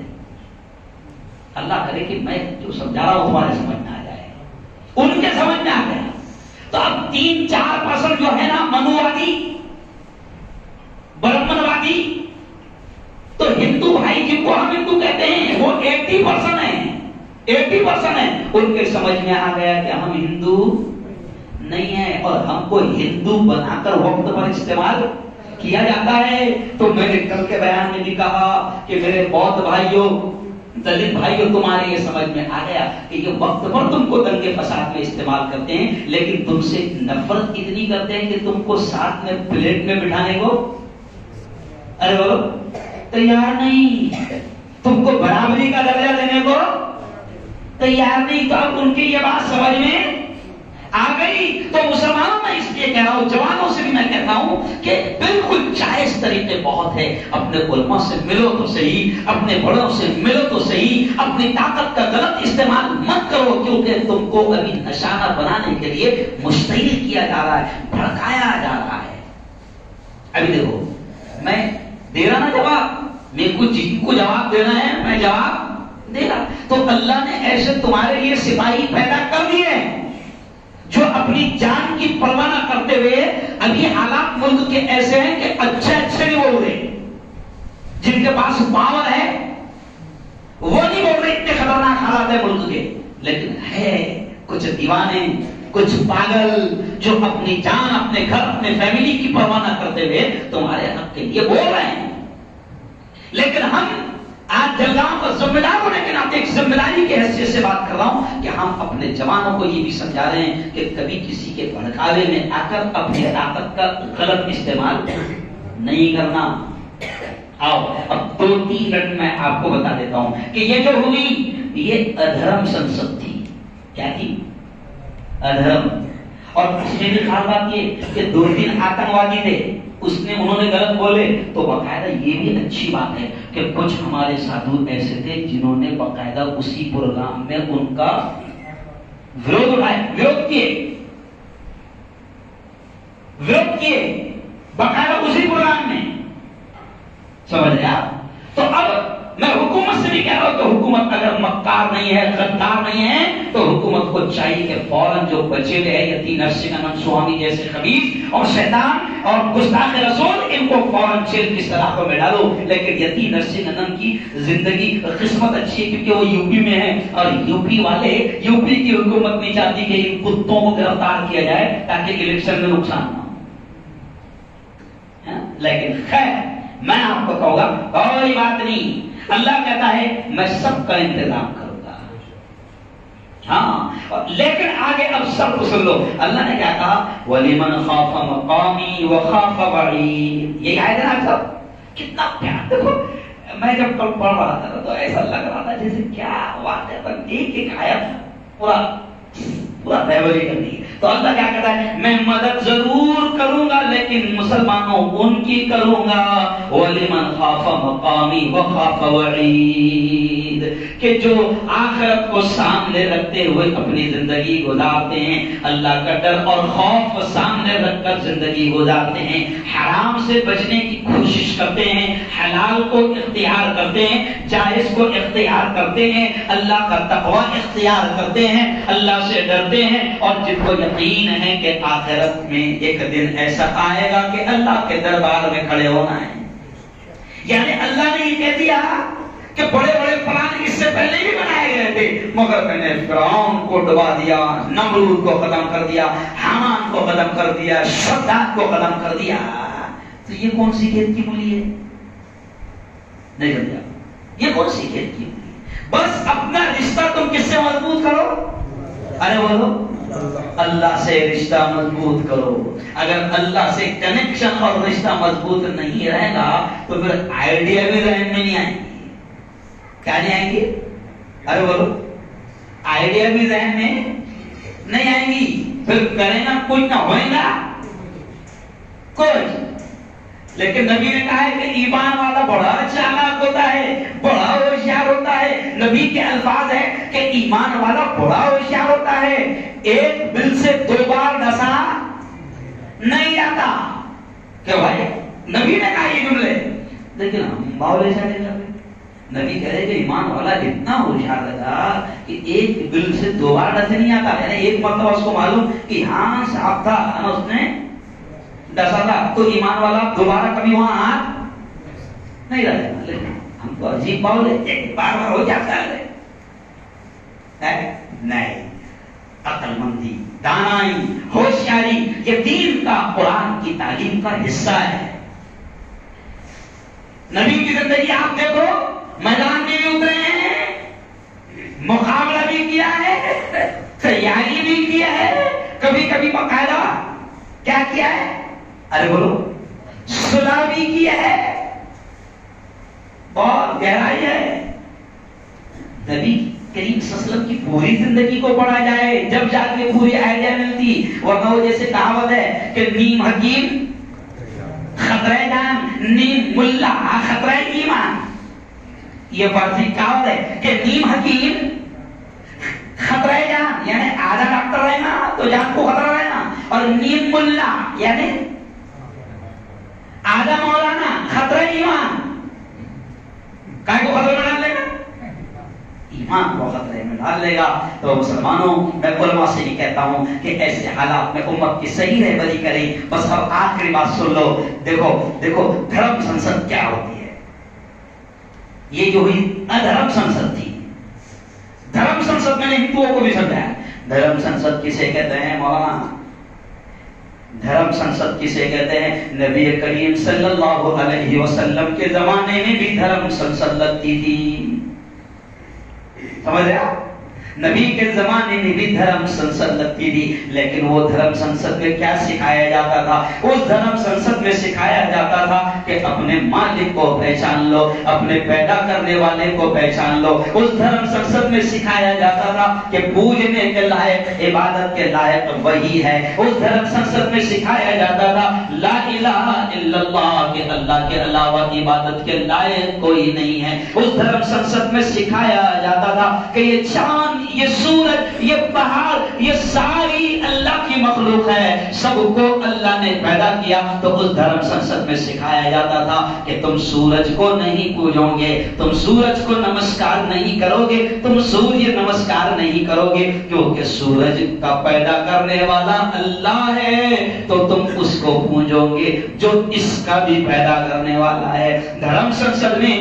اللہ کرے کہ میں جو سمجھا رہا ہوں تمہارے سمجھ میں آ جائے، ان کے سمجھ میں آ گیا۔ تو اب 3-4% جو ہے نا منووادی، برہمنوادی، تو ہندو بھائی جن کو ہم ہندو کہتے ہیں وہ 80% ہیں، 80% ہیں، ان کے سمجھ میں آ گیا کہ ہم ہندو نہیں ہیں اور ہم کو ہندو بنا کر وقت پر استعمال کیا جاتا ہے۔ تو میں نے کل کے بیان میں بھی کہا کہ میرے بودھ بھائیوں، دلت بھائیوں، تمہارے یہ سمجھ میں آ گیا کہ یہ وقت پر تم کو دنگے فساد میں استعمال کرتے ہیں، لیکن تم سے نفرت اتنی کرتے ہیں کہ تم کو ساتھ میں پلیٹ میں بٹھانے کو ارے بولو تیار نہیں، تم کو برابری کا درجہ دینے کو تیار نہیں۔ تو اب ان کی یہ بات سمجھ میں آ گئی۔ تو مسلمانوں میں اس لیے کہہ رہا ہوں، جوانوں سے بھی میں کہتا ہوں کہ بالکل جائز طریقے بہت ہے، اپنے علماء سے ملو تو صحیح، اپنے بڑوں سے ملو تو صحیح، اپنی طاقت کا غلط استعمال مت کرو، کیونکہ تم کو ابھی نشانہ بنانے کے لیے مشتعل کیا جا رہا ہے، بھڑکایا جا رہا ہے۔ ابھی دیکھو میں دے رہا نا جواب، میرے کو جن کو جواب دینا ہے میں جواب دے رہا، تو اللہ نے ایسے تمہارے لیے سپاہی پیدا کر دیے ہیں جو اپنی جان کی پرواہ نہ کرتے ہوئے، ابھی حالات ملک کے ایسے ہیں کہ اچھے نہیں بول رہے، جن کے پاس پاور ہے وہ نہیں بول رہے، اتنے خطرناک حالات ہیں ملک کے، لیکن ہے کچھ دیوانے، کچھ پاگل جو اپنی جان، اپنے گھر، اپنے فیملی کی پرواہ نہ کرتے ہوئے تمہارے حق کے لیے بول رہے ہیں۔ لیکن ہم آج جلگاؤں کا ذمہ دار ہونے کے ناطے ایک ذمہ داری کی حیثیت سے بات کر رہا ہوں کہ ہم اپنے جوانوں کو یہ بھی سمجھا رہے ہیں کہ کبھی کسی کے بھڑکاوے میں آ کر اپنی طاقت کا غلط استعمال نہیں کرنا۔ آؤ اب 2-3 منٹ میں آپ کو بتا دیتا ہوں کہ یہ جو ہوئی یہ ادھرم سنسد تھی۔ کیا تھی؟ ادھرم۔ اور اس میں بھی خاص بات یہ کہ 2-3 آتنکوادی تھے، انہوں نے غلط بولے تو باقاعدہ یہ بھی اچھی بات ہے کہ کچھ ہمارے سادھو ایسے تھے جنہوں نے باقاعدہ اسی پروگرام میں ان کا وروਧ کیے باقاعدہ اسی پروگرام میں، سمجھ رہے آپ؟ تو اب میں حکومت سے بھی کہہ رہا ہوں کہ حکومت اگر مکار نہیں ہے، غدار نہیں ہے، تو حکومت کو چاہیے کہ فوراً جو بچے ہوئے ہیں یتی نرسنگھن سوامی جیسے خبیث اور شیطان اور گستاخ رسول، ان کو فوراً جیل کی سلاخوں میں ڈالو۔ لیکن یتی نرسنگھن کی زندگی قسمت اچھی ہے کیونکہ وہ یوپی میں ہے، اور یوپی والے، یوپی کی حکومت نہیں چاہتی کہ ان کتوں کو گرفتار کیا جائے تاکہ الیکشن میں نقصان نہ ہو۔ لیکن خیر میں آپ کو کہوں گا کوئی بات نہیں، اللہ کہتا ہے میں سب کا انتظام کروں گا۔ ہاں لیکن آگے اب سب کو سن لو، اللہ نے کیا کہا؟ وَلِمَنْ خَافَ مَقَامِي وَخَافَ وَعِيدِ۔ یہ آیت ہے نا سب، کتنا پیار۔ دیکھو میں جب کل پڑھ رہا تھا تو ایسا لگ رہا تھا جیسے کیا واقعہ پر ایک آیت پورا ڈائیوری کرنی ہے۔ تو اللہ کیا کہتا ہے؟ میں مدد ضرور کروں گا لیکن مسلمانوں ان کی کروں گا۔ وَلِمَنْ خَافَ مَقَامِي وَخَافَ وَعِيدِ، کہ جو آخرت کو سامنے رکھتے ہوئے اپنی زندگی گزارتے ہیں، اللہ کا ڈر اور خوف کو سامنے رکھ کر زندگی گزارتے ہیں، حرام سے بچنے کی کوشش کرتے ہیں، حلال کو اختیار کرتے ہیں، جائز کو اختیار کرتے ہیں، اللہ کا تقوی اختیار کرتے ہیں، اللہ سے ڈرتے ہیں، اور جن کو یقین ہے کہ آخرت میں ایک دن ایسا آئے گا کہ کہ اللہ کے دربار میں کھڑے ہونا ہے. یعنی اللہ نے یہ کہہ دیا کہ بڑے بڑے پلان اس سے پہلے بھی بنائے گئے تھے مگر میں نے فرعون کو ڈبا دیا, نمرود کو ختم کر دیا, حامان کو ختم کر دیا, شداد کو ختم کر دیا. تو یہ کون سی کھیت کی مولی ہے؟ نہیں سمجھا؟ یہ کون سی کھیت کی مولی ہے؟ بس اپنا رشتہ تم کس سے مضبوط کرو؟ ارے بولو, اللہ سے رشتہ مضبوط کرو. اگر اللہ سے کنیکشن اور رشتہ مضبوط نہیں رہے گا تو پھر آئیڈیا بھی ذہن میں نہیں آئیں گی. کیا نہیں آئیں گی؟ ارے بولو, آئیڈیا بھی ذہن میں نہیں آئیں گی. پھر کریں گا کچھ نہ ہوئے گا کچھ. لیکن نبی نے کہا ہے کہ ایمان والا بڑا چالاک ہوتا ہے, بڑا ہوشیار ہوتا ہے. نبی کے الفاظ ہیں کہ ایمان والا بڑا ہوشیار ہوتا ہے, ایک بل سے 2 بار ڈسا نہیں جاتا. کہ بھائی نبی نے کہا یہ جملے, لیکن ہم باول ایسا نہیں کرتے. نبی کہہ رہے کہ ایمان والا اتنا ہوشیار رہتا کہ ایک بل سے 2 بار ڈسے نہیں آتا. یعنی ایک مرتبہ اس کو معلوم کہ ہاں صاحب تھا, اس نے ڈسا تھا, تو ایمان والا دوبارہ کبھی وہاں ہاتھ نہیں ڈالے. لیکن ہم تو عجیب باول ہے, ایک بار بار ہو جاتا ہے. نہیں, عقل مندی, دانائی, ہوشیاری یہ دین کا, قرآن کی تعلیم کا حصہ ہے. نبی کی زندگی آپ دیکھو, میدان میں بھی اترے ہیں, مقابلہ بھی کیا ہے, تیاری بھی کیا ہے, کبھی کبھی باقاعدہ کیا کیا ہے, ارے بولو, صلح بھی کیا ہے. بہت گہرائی ہے. نبی کریم صلی اللہ علیہ وسلم کی پوری زندگی کو پڑھا جائے جب جا کے پوری آئیڈیا ملتی. ورنہ وہ جیسے کہاوت ہے کہ نیم حکیم خطرہ جان, نیم ملا خطرہ ایمان. یہ فارسی کہاوت ہے کہ نیم حکیم خطرہ جان یعنی آدھا ڈاکٹر رہنا تو جان کو خطرہ رہنا, اور نیم ملا یعنی آدھا مولانا خطرہ ایمان. کائے کو خطرے میں ڈال لے گا؟ ایمان کو خطرے میں ڈال لے گا. تو مسلمانوں, میں علماء سے ہی کہتا ہوں کہ ایسے حالات میں امت کی صحیح رہبری کریں. بس اب آخری بات سن لو. دیکھو دیکھو دھرم سنسد کیا ہوتی ہے. یہ جو ہوئی ادھرم سنسد تھی. دھرم سنسد میں نے ہندوؤں کو بھی سمجھایا. دھرم سنسد کسے کہتے ہیں مولانا؟ دھرم سنسد کسے کہتے ہیں؟ نبی کریم صلی اللہ علیہ وسلم کے زمانے میں بھی دھرم سنسد لگتی تھی. سمجھ رہے آپ؟ نبی کے زمانے میں بھی دھرم سنسد لگتی تھی. لیکن وہ دھرم سنسد میں کیا سکھایا جاتا تھا؟ اس دھرم سنسد میں سکھایا جاتا تھا کہ اپنے مالک کو پہچان لو, اپنے پیدا کرنے والے کو پہچان لو. اس دھرم سنسد میں سکھایا جاتا تھا کہ پوجنے کے لائق, عبادت کے لائق وہی ہے. اس دھرم سنسد میں سکھایا جاتا تھا لا الہ الا اللہ, کہ اللہ کے علاوہ عبادت کے لائق کوئی نہیں ہے. اس دھرم سنسد میں سکھایا جاتا تھا کہ یہ چاند, یہ سورج, یہ پہاڑ, یہ ساری اللہ کی مخلوق ہے, سب کو اللہ نے پیدا کیا. تو اس دھرم سنسد میں سکھایا جاتا تھا کہ تم سورج کو نہیں پوجو گے, تم سورج کو نمسکار نہیں کرو گے, تم سوریہ نمسکار نہیں کرو گے, کیونکہ سورج کا پیدا کرنے والا اللہ ہے, تو تم اس کو پوجو گے جو اس کا بھی پیدا کرنے والا ہے. دھرم سنسد میں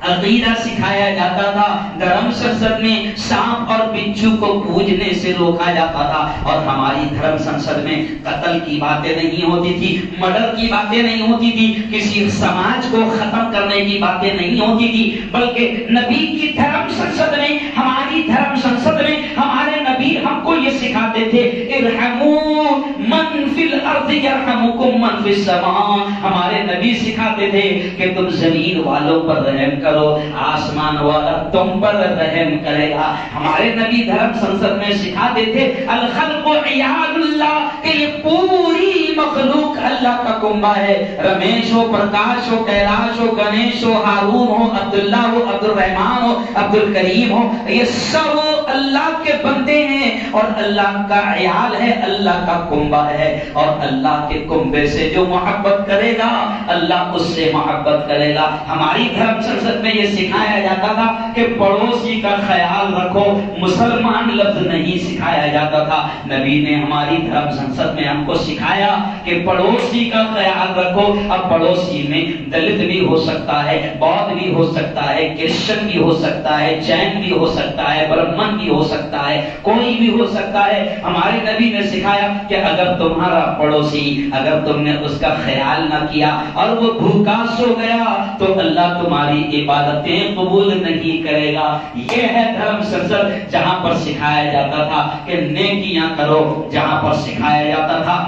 عقیدہ سکھایا جاتا تھا. دھرم سنسد میں سانپ اور بچھو کو پوجنے سے روکا جاتا تھا. اور ہماری دھرم سنسد میں قتل کی باتیں نہیں ہوتی تھی, مرڈر کی باتیں نہیں ہوتی تھی, کسی سماج کو ختم کرنے کی باتیں نہیں ہوتی تھی, بلکہ نبی کی دھرم سنسد میں, ہماری دھرم سنسد میں ہمارے نبی ہم کو یہ سکھاتے تھے ارحموا من فی الارض یرحمکم من فی السماء. ہمارے نبی سکھاتے تھے کہ تم زمین والوں پر رحم کرو, آسمان والا تم پر رحم کرے گا. ہمارے نبی دھرم سنسد میں سکھاتے تھے الخلق عیال اللہ, کہ یہ پوری مخلوق اللہ کا کنبہ ہے. رمیش ہو, پرکاش ہو, کیلاش ہو, گنیش ہو, ہارون ہو, عبداللہ ہو, عبد الرحمان ہو, عبد الکریم ہو, یہ سب اللہ کے بندے ہیں اور اللہ کا عیال ہے, اللہ کا کنبہ ہے. اور اللہ کے کنبے سے جو محبت کرے گا اللہ اس سے محبت کرے گا. ہماری دھرم سنسد میں یہ سکھایا جاتا تھا کہ پڑوسی کا خیال رکھو, مسلمان لفظ نہیں سکھایا جاتا تھا. نبی نے ہماری دھرم سنسد میں ہم کو سکھایا کہ پڑوسی کا خیال رکھو. اب پڑوسی میں دلت بھی ہو سکتا ہے, بودھ بھی ہو سکتا ہے, کرسچن بھی ہو سکتا ہے, جین بھی ہو سکتا ہے, برہمن بھی ہو سکتا ہے, کوئی بھی ہو سکتا ہے. ہمارے نبی نے سکھایا کہ اگر تمہارا پڑوسی, اگر تم نے اس کا خیال نہ کیا اور وہ بھوکا سو گیا تو اللہ تمہاری عبادتیں قبول نہیں کرے گا. یہ ہے دھرم سنسد, جہاں پر سکھایا جاتا تھا کہ نیکیاں کرو, جہاں پر سکھایا جاتا تھا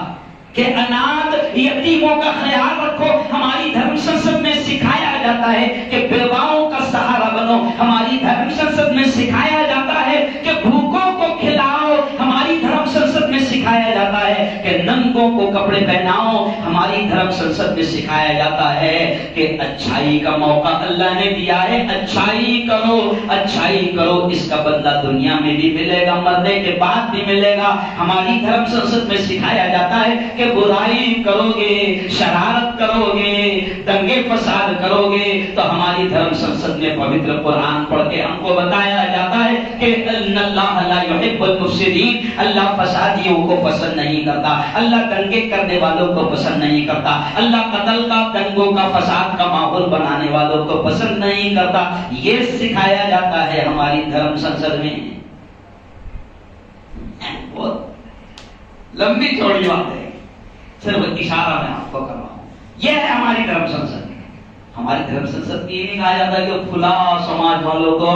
کہ اناتھ یتیموں کا خیال رکھو. ہماری دھرم سنسد میں سکھایا جاتا ہے کہ بیواؤں کا سہارا بنو. ہماری دھرم سنسد میں سکھایا جاتا ہے کہ بھوکوں کو کھلاؤ. ہماری دھرم سنسد میں سکھایا جاتا ہے کہ ننگوں کو کپڑے پہناؤ. ہماری دھرم سنسد میں سکھایا جاتا ہے کہ اچھائی کا موقع اللہ نے دیا ہے, اچھائی کرو, اچھائی کرو, اس کا بدلہ دنیا میں بھی ملے گا, مرنے کے بعد بھی ملے گا. ہماری دھرم سنسد میں سکھایا جاتا ہے کہ برائی کرو گے, شرارت کرو گے, دنگے فساد کرو گے تو ہماری دھرم سنسد میں پوتر قرآن پڑھ کے ہم کو بتایا جاتا ہے کہ اللہ لا یحب المفسدین, اللہ فسادیوں کو پسند نہیں کرتا, اللہ دنگے کرنے والوں کو پسند نہیں کرتا, اللہ قتل کا, دنگوں کا, فساد کا ماحول بنانے والوں کو پسند نہیں کرتا. یہ سکھایا جاتا ہے ہماری دھرم سنسد میں. لمبی چوڑی بات ہے, صرف اشارہ میں آپ کو کر رہا ہوں. یہ ہے ہماری دھرم سنسد. ہماری دھرم سنسد میں یہ نہیں کہا جاتا کہ کھلا سماج والوں کو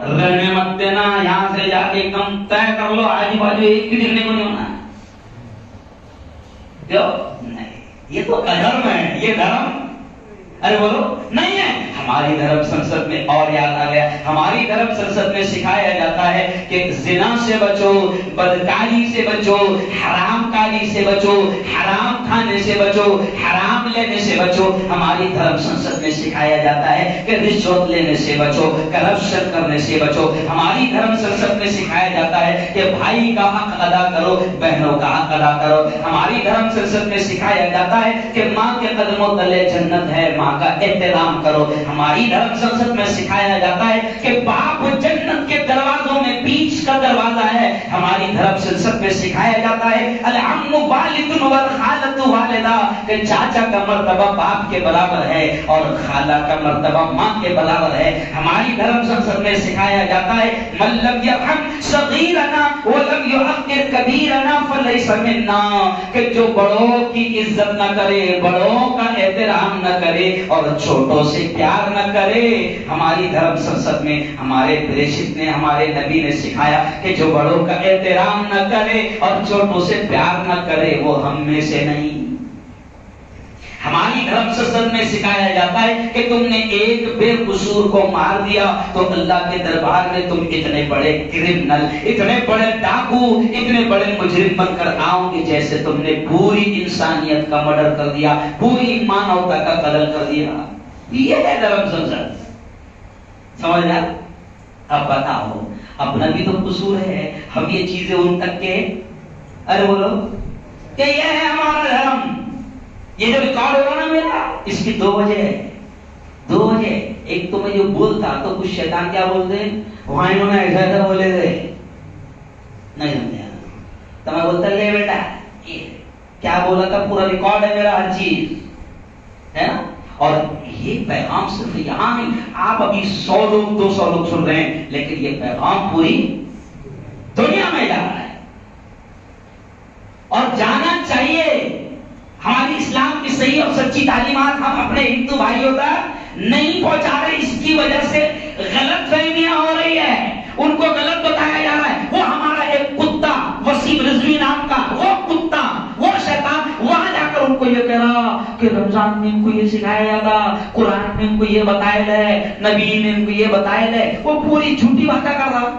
رہنے مت دینا, یہاں سے جا کے ایک دم طے کر لو, آجو باجو ایک بھی دکھنے کو نہیں ہونا ہے. نہیں, یہ تو دھرم ہے, یہ دھرم ارے بولو نہیں ہے. ہماری دھرم سنسد میں اور یاد آ گیا, ہماری دھرم سنسد میں سکھایا جاتا ہے کہ زنا سے بچو, بدکاری سے بچو, حرام کاری سے بچو, حرام کھانے سے بچو, حرام لینے سے بچو. ہماری دھرم سنسد میں سکھایا جاتا ہے کہ رشوت لینے سے بچو, کرپشن کرنے سے بچو. ہماری دھرم سنسد میں سکھایا جاتا ہے کہ بھائی کا حق ادا کرو, بہنوں کا حق ادا کرو. ہماری دھرم سنسد میں سکھایا جاتا ہے کہ ماں کے قدموں تلے جنت ہے, ماں کا احترام کرو. ہماری دھرم سنسد میں سکھایا جاتا ہے کہ باپ جنت کے دروازوں میں بیچ کا دروازہ ہے. ہماری دھرم سنسد میں سکھایا جاتا ہے العم والد والخالۃ والدہ, کہ چاچا کا مرتبہ باپ کے برابر ہے اور خالہ کا مرتبہ ماں کے برابر ہے. ہماری دھرم سنسد میں سکھایا جاتا ہے من لم یرحم صغیرنا ولم یعقر کبیرنا فلیس منا, کہ جو بڑوں کی عزت نہ کرے, بڑوں کا احترام نہ کرے اور چھوٹوں سے پیار نہ کرے. ہماری دھرم سنسد میں ہمارے پریشد نے, ہمارے نبی نے سکھایا کہ جو بڑوں کا احترام نہ کرے اور چھوٹوں سے پیار نہ کرے وہ ہم میں سے نہیں. ہماری دھرم سنسد میں سکھایا جاتا ہے کہ تم نے ایک بے قصور کو مار دیا تو اللہ کے دربار میں تم اتنے بڑے کرمنل, اتنے بڑے ڈاکو, اتنے بڑے مجرم بن کر آؤ گے جیسے تم نے پوری انسانیت کا مرڈر کر دیا, پوری مانوتا کا قتل کر دیا. یہ ہے دھرم سنسد. سمجھ رہا؟ اب بتاؤ, اپنا بھی تو قصور ہے, ہم یہ چیزیں ان تک کے ارے بولو کہ یہ ہے ہمارا دھرم. یہ جو ریکارڈ ہو رہا نا میرا, اس کی دو وجہ ہے, دو وجہ. ایک تو میں جو بولتا تو کچھ شیطان کیا بولتے ہیں, وہاں انہوں نے ایسا ایسا بولے تھے, نہیں سمجھا تو میں بولتا لے بیٹا کیا بولا تھا, پورا ریکارڈ ہے میرا, ہر چیز ہے نا. اور یہ پیغام صرف یہاں نہیں, آپ ابھی 100 لوگ 200 لوگ سن رہے ہیں, لیکن یہ پیغام پوری دنیا میں جا رہا ہے اور جانا چاہیے. ہماری اسلام کی صحیح اور سچی تعلیمات ہم اپنے ہندو بھائیوں تک نہیں پہنچا رہے, اس کی وجہ سے غلط فہمیاں ہو رہی ہے, ان کو غلط بتایا جا رہا ہے. وہ ہمارا ایک کتا وسیم رضوی نام کا, وہ کتا, وہ شیطان وہاں جا کر ان کو یہ کہہ رہا کہ رمضان میں ان کو یہ سکھایا جاتا, قرآن میں ان کو یہ بتایا گئے, نبی نے ان کو یہ بتایا گئے, وہ پوری جھوٹی باتیں کر رہا.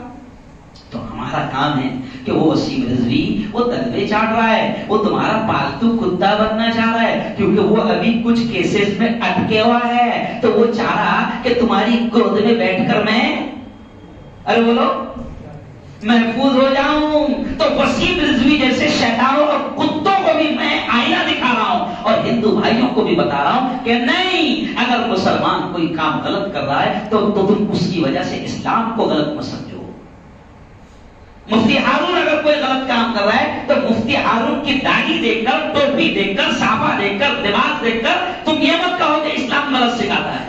تو ہمارا کام ہے کہ وہ وسیم رضوی وہ تلوے چاٹ رہا ہے, وہ تمہارا پالتو کتا بننا چاہ رہا ہے, کیونکہ وہ ابھی کچھ کیسز میں اٹکے ہوا ہے, تو وہ چاہ رہا کہ تمہاری گود میں بیٹھ کر میں ارے بولو محفوظ ہو جاؤں. تو وسیم رضوی جیسے شیطانوں اور کتوں کو بھی میں آئینہ دکھا رہا ہوں اور ہندو بھائیوں کو بھی بتا رہا ہوں کہ نہیں, اگر مسلمان کوئی کام غلط کر رہا ہے تو تم اس کی وجہ سے اسلام کو غلط مت سمجھو. مفتی ہارون اگر کوئی غلط کام کر رہا ہے تو مفتی ہارون کی داڑھی دیکھ کر، ٹوپی دیکھ کر، صافہ دیکھ کر، دماغ دیکھ کر تم یہ مت کہو کہ اسلام غلط سکھاتا ہے۔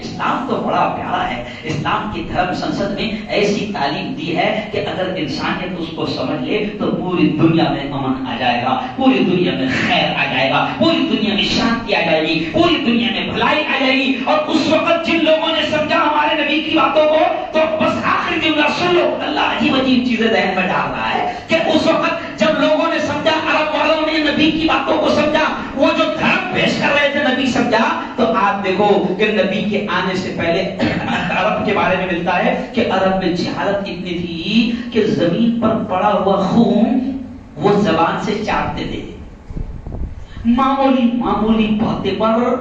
اسلام تو بڑا پیارا ہے۔ اسلام کی دھرم سنسد میں ایسی تعلیم دی ہے کہ اگر انسانیت اس کو سمجھ لے تو پوری دنیا میں امن آ جائے گا، پوری دنیا میں خیر آ جائے گا، پوری دنیا میں شانتی آ جائے گی، پوری دنیا میں بھلائی آ جائے گی۔ اور اس وقت جن لوگوں نے سمجھا ہمارے نبی کی باتوں کو تو بس آخر جملہ سن لو، اللہ عجیب عجیب چیزیں ذہن میں ڈال رہا ہے کہ اس وقت جب لوگوں نے سمجھا، عرب والوں نے نبی کی باتوں کو سمجھا، وہ جو دھرم پیش کر رہے تھے نبی سمجھا، تو آپ دیکھو کہ نبی کے آنے سے پہلے عرب کے بارے میں ملتا ہے کہ عرب میں جہالت اتنی تھی کہ زمین پر پڑا ہوا خون وہ زبان سے چاٹتے تھے، معمولی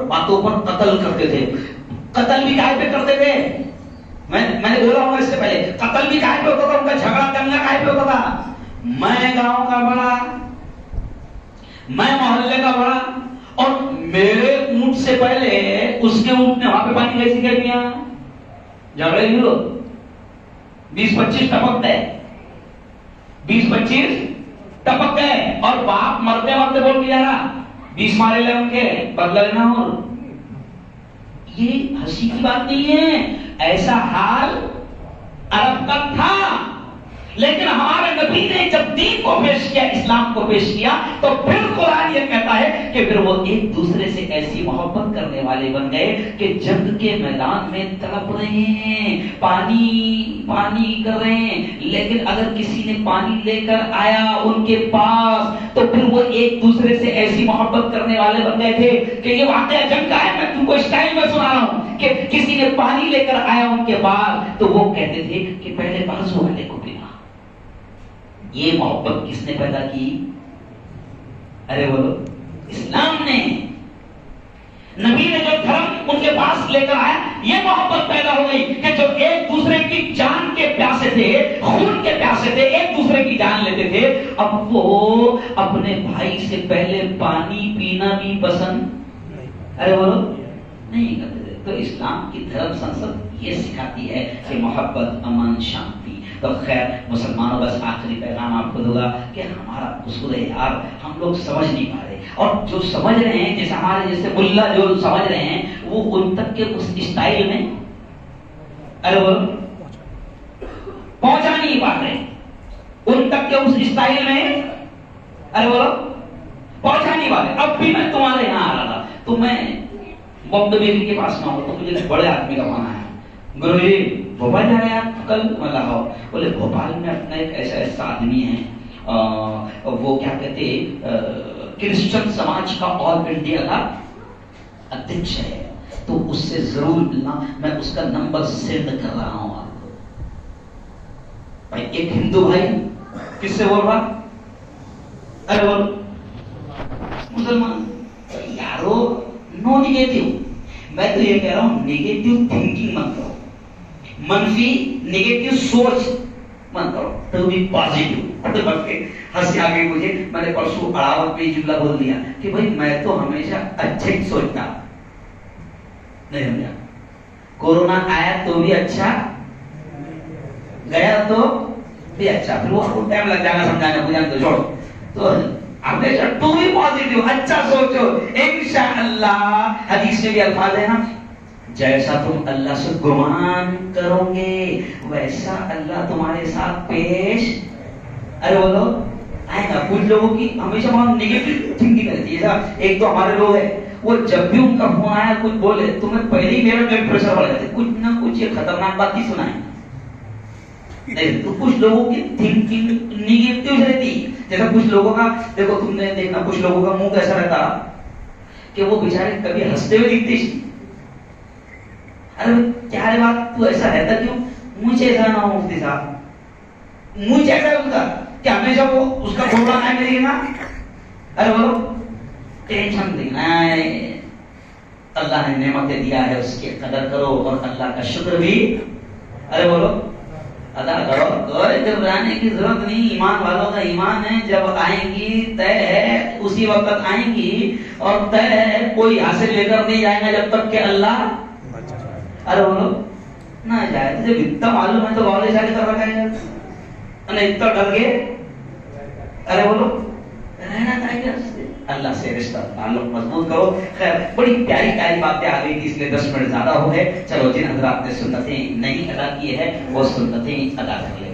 باتوں پر قتل کرتے تھے۔ قتل بھی کائے پہ کرتے تھے؟ میں نے بولا ہوں اس سے پہلے، قتل بھی کائے پہ ہوتا تھا، ان کا جھگڑا دنگا کائے پہ ہوتا تھا؟ میں گاؤں کا بڑا، میں محلے کا بڑا، اور میرے اونٹ سے پہلے اس کے اونٹ نے وہاں پہ پانی کیسی کر دیا، جھگڑے نہیں ہو، 20-25 ٹپک گئے، 20-25 ٹپک گئے، اور باپ مرتے مرتے بول کے جا رہا 20 مارے لے ان کے بدلہ لینا ہو۔ یہ ہنسی کی بات نہیں ہے، ایسا حال عرب کا تھا۔ لیکن ہمارے نبی نے جب دین کو پیش کیا، اسلام کو پیش کیا، تو پھر قرآن یہ کہتا ہے کہ پھر وہ ایک دوسرے سے ایسی محبت کرنے والے بن گئے کہ جنگ کے میدان میں تڑپ رہے ہیں، پانی کر رہے ہیں، لیکن اگر کسی نے پانی لے کر آیا ان کے پاس تو پھر وہ ایک دوسرے سے ایسی محبت کرنے والے بن گئے تھے کہ یہ واقعہ جنگ کا ہے، میں تم کو اسٹائل میں سنا رہا ہوں کہ کسی نے پانی لے کر آیا ان کے پاس تو وہ کہتے تھے کہ پہلے بازو والے کو پینا۔ یہ محبت کس نے پیدا کی؟ ارے بولو، اسلام نے۔ نبی نے جو دھرم ان کے پاس لے کر آیا، یہ محبت پیدا ہو گئی کہ جو ایک دوسرے کی جان کے پیاسے تھے، خون کے پیاسے تھے، ایک دوسرے کی جان لیتے تھے، اب وہ اپنے بھائی سے پہلے پانی پینا بھی پسند، ارے بولو، نہیں کرتے تھے۔ تو اسلام کی دھرم سنسد یہ سکھاتی ہے کہ محبت، امن، شانتی۔ تو خیر مسلمانوں، بس آخری پیغام آپ کو دوں گا کہ ہمارا قصور ہے یار، ہم لوگ سمجھ نہیں پا رہے، اور جو سمجھ رہے ہیں، جیسے ہمارے جیسے ملا جو سمجھ رہے ہیں، وہ ان تک کے اس اسٹائل میں ارے بولو پہنچا نہیں پا رہے، ان تک کے اس اسٹائل میں ارے بولو پہنچا نہیں پا رہے۔ اب بھی میں تمہارے یہاں آ رہا تھا تو میں محمد بیری کے پاس نہ ہو تو مجھے بڑے آدمی کا فون آیا، گرو جی بھوپال جا رہے ہیں آپ کل؟ میں لگاؤ، بولے بھوپال میں اپنا ایک ایسا آدمی ہے، وہ کیا کہتے کرسچن سماج کا آل انڈیا کا ادھیکش ہے، تو اس سے ضرور ملنا، میں اس کا نمبر سینڈ کر رہا ہوں آپ کو۔ بھائی ایک ہندو بھائی کس سے بول رہا؟ ارے بول مسلمان یارو، نو نگیٹو، میں تو یہ کہہ رہا ہوں نگیٹو تھنکنگ مت کرو، منفی نگیٹو سوچ مت کرو، تو بھی پازیٹو۔ ہنسی آ گئی مجھے، میں نے پرسوں اڑاوت میں جملہ بول دیا کہ بھائی میں تو ہمیشہ اچھا ہی سوچتا، نہیں سمجھا؟ کورونا آیا تو بھی اچھا، گیا تو بھی اچھا، پھر وہ ٹائم لگ جائے گا سمجھانے مجھے، تو چھوڑو، تو ہمیشہ تو بھی پازیٹو، اچھا سوچو انشاءاللہ۔ حدیث میں بھی الفاظ ہے نا، جیسا تم اللہ سے گمان کرو گے ویسا اللہ تمہارے ساتھ پیش ارے بولو آئے گا۔ کچھ لوگوں کی ہمیشہ وہاں نیگیٹو تھنکنگ رہتی ہے، ایک تو ہمارے لوگ ہیں وہ جب بھی ان کا فون آیا کچھ بولے تمہیں پہلے ہی میرا بلڈ پریشر بڑھ جاتا ہے، کچھ نہ کچھ یہ خطرناک بات ہی سنائیں۔ نہیں تو کچھ لوگوں کی تھنکنگ نیگیٹو رہتی، جیسا کچھ لوگوں کا دیکھو، تم نے دیکھنا کچھ لوگوں کا منہ کیسا رہتا کہ وہ بیچارے کبھی ہنستے ہوئے دکھتے ہی، ارے کیا ہے بات، تو ایسا رہتا کیوں؟ مجھے ایسا نہ ہو مفتی صاحب، مجھے ایسا ہے ان کا کہ ہمیشہ وہ اس کا پروگرام آئے میری نا، ارے بولو ٹینشن دینا ہے، اللہ نے نعمتیں دیا ہے اس کی قدر کرو اور اللہ کا شکر بھی ارے بولو ادا کرو، کوئی گھبرانے کی ضرورت نہیں، ایمان والوں کا ایمان ہے جب آئیں گی طے ہے اسی وقت آئیں گی، اور طے ہے کوئی حاصل لے کر نہیں جائے گا جب تک کہ اللہ ارے بولو نہ جائے۔ تجھے اتنا معلوم ہے تو بولے شادی کر رکھا ہے، انہیں تو ڈر گئے. ارے بولو رہنا چاہیے اللہ سے رشتہ تعلق مضبوط کرو. خیر بڑی پیاری پیاری باتیں آ گئی تھی اس لیے 10 منٹ زیادہ ہو گئے. چلو جن حضرات نے سنتیں نہیں ادا کی ہے وہ سنتیں ادا کر لیں.